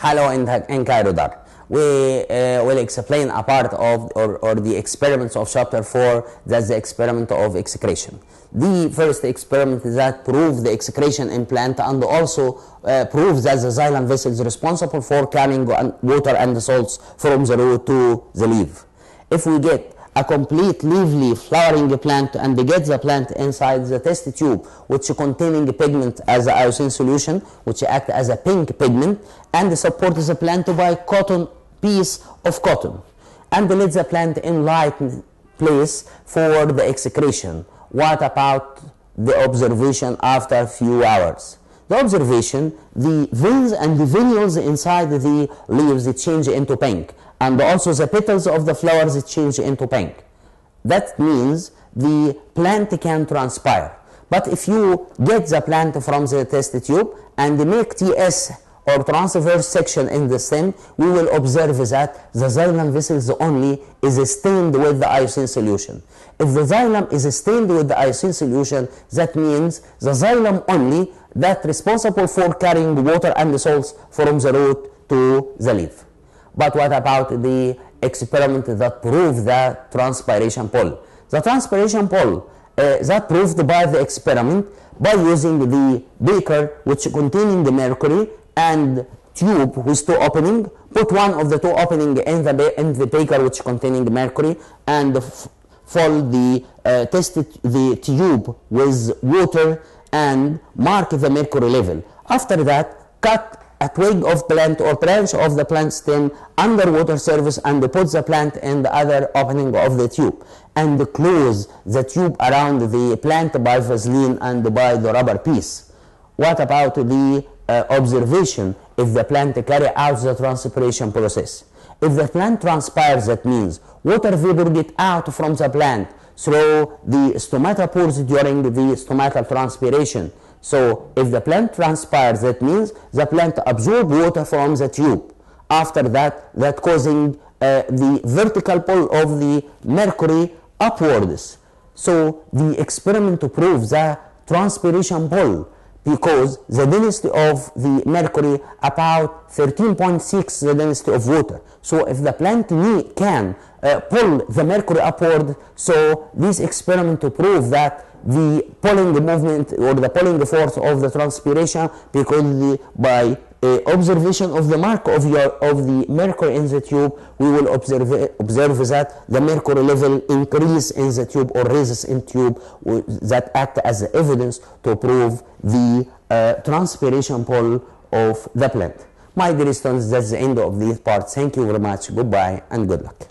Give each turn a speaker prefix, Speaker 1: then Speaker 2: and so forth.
Speaker 1: Hello in كايرو دار. We will explain a part of or the experiments of chapter 4, that's the experiment of excretion. The first experiment that proves the excretion in plant and also proves that the xylem vessel is responsible for carrying water and salts from the root to the leaf. If we get a complete leafy flowering plant and get the plant inside the test tube which containing pigment as an iodine solution which act as a pink pigment and support the plant by cotton piece of cotton and let the plant in light place for the excretion. What about the observation after few hours? The observation, the veins and the venules inside the leaves change into pink, and also the petals of the flowers change into pink. That means the plant can transpire. But if you get the plant from the test tube and make TS or transverse section in the stem, we will observe that the xylem vessels only is stained with the iodine solution. If the xylem is stained with the iodine solution, that means the xylem only that responsible for carrying water and salts from the root to the leaf. But what about the experiment that proved the transpiration pole? The transpiration pole that proved by the experiment by using the beaker which containing the mercury and tube with two opening, put one of the two opening in the beaker which containing mercury and fill the the tube with water and mark the mercury level. After that, cut a twig of plant or branch of the plant stem under water surface and put the plant in the other opening of the tube and close the tube around the plant by Vaseline and by the rubber piece. What about the observation if the plant carry out the transpiration process? If the plant transpires, that means water vapor get out from the plant through the stomata pores during the stomatal transpiration. So if the plant transpires, that means the plant absorbs water from the tube. After that, that causing the vertical pull of the mercury upwards. So the experiment proves the transpiration pull because the density of the mercury about 13.6 the density of water. So if the plant can pull the mercury upward, so this experiment to prove that the pulling movement or the pulling force of the transpiration because by observation of the mark of the mercury in the tube, we will observe that the mercury level increase in the tube or raises in tube that act as evidence to prove the transpiration pull of the plant. My dear students, that's the end of this part. Thank you very much. Goodbye and good luck.